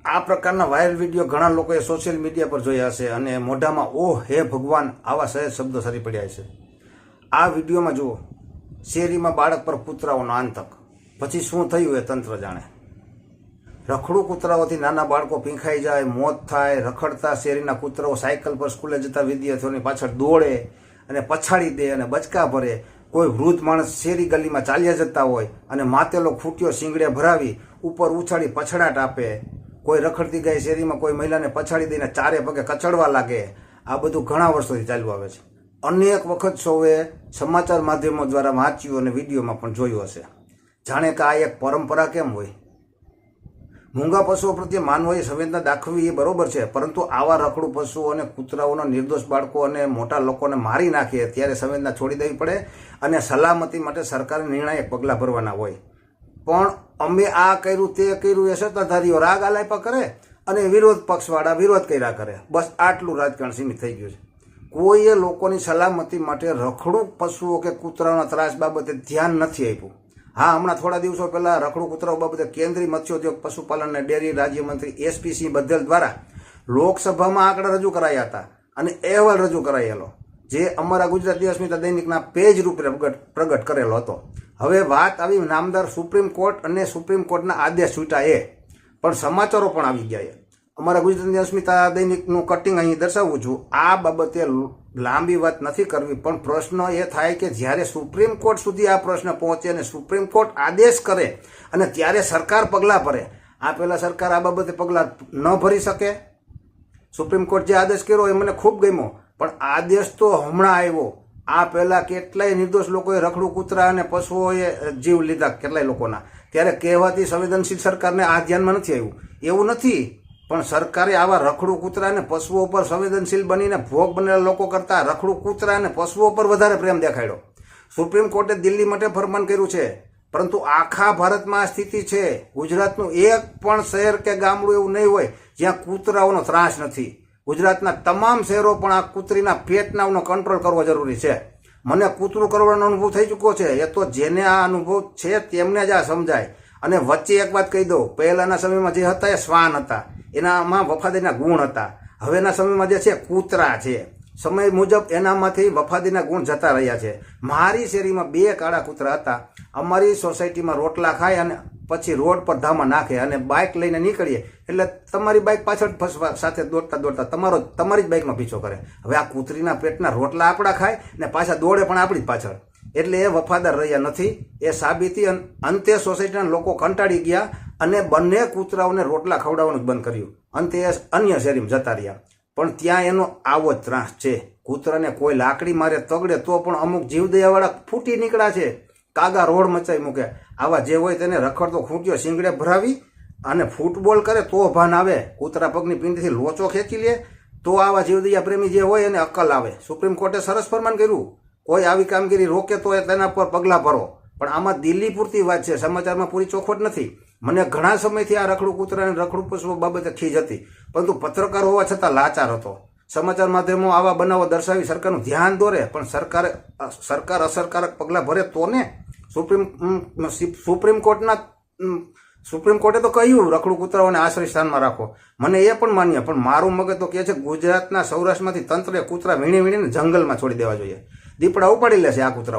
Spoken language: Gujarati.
આ પ્રકારના વાયરલ વિડીયો ઘણા લોકોએ સોશિયલ મીડિયા પર જોયા હશે અને મોઢામાં ઓ હે ભગવાન આવા સહેજ શબ્દો સરી પડ્યા છે. આ વિડીયોમાં જુઓ, શેરીમાં બાળક પર કૂતરાઓનો આતંક, પછી શું થયું એ તંત્ર જાણે. રખડું કૂતરાઓથી નાના બાળકો પીંખાઈ જાય, મોત થાય. રખડતા શેરીના કૂતરાઓ સાયકલ પર સ્કૂલે જતા વિદ્યાર્થીઓની પાછળ દોડે અને પછાડી દે અને બચકા ભરે. કોઈ વૃદ્ધ માણસ શેરી ગલીમાં ચાલ્યા જતા હોય અને માતેલો ખૂટ્યો શીંગડે ભરાવી ઉપર ઉછાળી પછડાટ આપે. કોઈ રખડતી ગાય શેરીમાં કોઈ મહિલાને પછાડી દઈને ચારે પગે કચડવા લાગે. આ બધું ઘણા વર્ષોથી ચાલ્યું આવે છે. અનેક વખત સૌએ સમાચાર માધ્યમો દ્વારા વાંચ્યું અને વિડીયોમાં પણ જોયું હશે. જાણે કે આ એક પરંપરા કેમ હોય. મૂંગા પશુઓ પ્રત્યે માનવોએ સંવેદના દાખવી એ બરોબર છે, પરંતુ આવા રખડું પશુઓ અને કૂતરાઓના નિર્દોષ બાળકો અને મોટા લોકોને મારી નાખીએ ત્યારે સંવેદના છોડી દેવી પડે અને સલામતી માટે સરકારે નિર્ણાયક પગલાં ભરવાના હોય. પણ અમે આ કર્યું તે કર્યું એ સત્તાધારીઓ રાગ આલાપા કરે અને વિરોધ પક્ષવાળા વિરોધ કર્યા કરે. બસ આટલું રાજકારણ સીમિત થઈ ગયું છે. કોઈએ લોકોની સલામતી માટે રખડું પશુઓ કે કૂતરાઓના ત્રાસ બાબતે ધ્યાન નથી આપ્યું. હા, હમણાં થોડા દિવસો પહેલા રખડું કૂતરાઓ બાબતે કેન્દ્રીય મત્સ્યોદ્યોગ પશુપાલન અને ડેરી રાજ્યમંત્રી SP બધેલ દ્વારા લોકસભામાં આંકડા રજૂ કરાયા હતા અને અહેવાલ રજૂ કરાયેલો, જે અમારા ગુજરાતી અસ્મિતા દૈનિકના પેજ રૂપે પ્રગટ કરેલો હતો. હવે વાત આવી નામદાર સુપ્રીમ કોર્ટ અને સુપ્રીમ કોર્ટના આદેશ છૂટા એ પણ સમાચારો પણ આવી ગયા. અમારા ગુજરાતી અસ્મિતા દૈનિકનું કટિંગ અહીં દર્શાવું છું. આ બાબતે લાંબી વાત નથી કરવી, પણ પ્રશ્ન એ થાય કે જ્યારે સુપ્રીમ કોર્ટ સુધી આ પ્રશ્ન પહોંચે અને સુપ્રીમ કોર્ટ આદેશ કરે અને ત્યારે સરકાર પગલાં ભરે, આ પહેલાં સરકાર આ બાબતે પગલાં ન ભરી શકે? સુપ્રીમ કોર્ટ જે આદેશ કર્યો એ મને ખૂબ ગમ્યો, પણ આદેશ તો હમણાં આવ્યો. આ પહેલાં કેટલાય નિર્દોષ લોકોએ રખડું કૂતરા અને પશુઓએ જીવ લીધા, કેટલાય લોકોના. ત્યારે કહેવાતી સંવેદનશીલ સરકારને આ ધ્યાનમાં નથી આવ્યું. એવું નથી, પણ સરકારે આવા રખડું કૂતરા અને પશુઓ પર સંવેદનશીલ બનીને ભોગ બનેલા લોકો કરતાં રખડું કૂતરા અને પશુઓ પર વધારે પ્રેમ દેખાડ્યો. સુપ્રીમ કોર્ટે દિલ્હી માટે ફરમાન કર્યું છે, પરંતુ આખા ભારતમાં આ સ્થિતિ છે. ગુજરાતનું એક પણ શહેર કે ગામડું એવું નહીં હોય જ્યાં કૂતરાઓનો ત્રાસ નથી. ગુજરાતના તમામ શહેરો પણ આ કૂતરીના પેટનાવનો કંટ્રોલ કરવો જરૂરી છે. મને કૂતરું કરવાનો અનુભવ થઈ ચૂક્યો છે. એ તો જેને આ અનુભવ છે તેમને જ આ સમજાય. અને વચ્ચે એક વાત કહી દઉં, પહેલાના સમયમાં જે હતા એ શ્વાન હતા, એનામાં વફાદારીના ગુણ હતા. હવેના સમયમાં જે છે કૂતરા છે. સમય મુજબ એનામાંથી વફાદારીના ગુણ જતા રહ્યા છે. મારી શેરીમાં 2 કાળા કૂતરા હતા. અમારી સોસાયટીમાં રોટલા ખાય અને પછી રોડ પર ધામા નાખે અને બાઇક લઈને નીકળીએ એટલે તમારી બાઇક પાછળ સાથે દોડતા દોડતા તમારી જ બાઇકનો પીછો કરે. હવે આ કૂતરીના પેટના રોટલા આપણા ખાય ને પાછા દોડે પણ આપણી જ પાછળ. એટલે એ વફાદાર રહ્યા નથી. એ સાબિતી અંતે સોસાયટીના લોકો કંટાળી ગયા અને બંને કૂતરાઓને રોટલા ખવડાવવાનું જ બંધ કર્યું. અંતે એ અન્ય શેરીમાં જતા રહ્યા. પણ ત્યાં એનો આવો જ ત્રાસ છે. કૂતરાને કોઈ લાકડી મારે તગડે તો પણ અમુક જીવદયાવાળા ફૂટી નીકળ્યા છે, કાગા રોડ મચાઈ મૂકે. આવા જે હોય તેને રખડતો ખૂટ્યો શીંગડે ભરાવી અને ફૂટબોલ કરે તો ભાન આવે. કૂતરા પગની પીંડથી લોચો ખેંચી લે તો આવા જીવદયા પ્રેમી જે હોય એને અક્કલ આવે. સુપ્રીમ કોર્ટે સરસ ફરમાન કર્યું, કોઈ આવી કામગીરી રોકે તો તેના પર પગલાં ભરો. પણ આમાં દિલ્હી પૂરતી વાત છે, સમાચારમાં પૂરી ચોખવટ નથી. મને ઘણા સમયથી આ રખડું કૂતરા અને રખડું પશુઓ બાબતે ખીજ હતી, પરંતુ પત્રકાર હોવા છતાં લાચાર હતો. સમાચાર માધ્યમો આવા બનાવો દર્શાવી સરકારનું ધ્યાન દોરે, પણ સરકાર અસરકારક પગલાં ભરે તો ને. સુપ્રીમ કોર્ટે તો કહ્યું રખડું કૂતરાઓને આશ્રય સ્થાનમાં રાખો. મને એ પણ માન્ય, પણ મારું મગજ તો કહે છે ગુજરાતના સૌરાષ્ટ્રમાંથી તંત્રે કૂતરા વીણી વીણીને જંગલમાં છોડી દેવા જોઈએ. દીપડા ઉપાડી લેશે આ કૂતરા.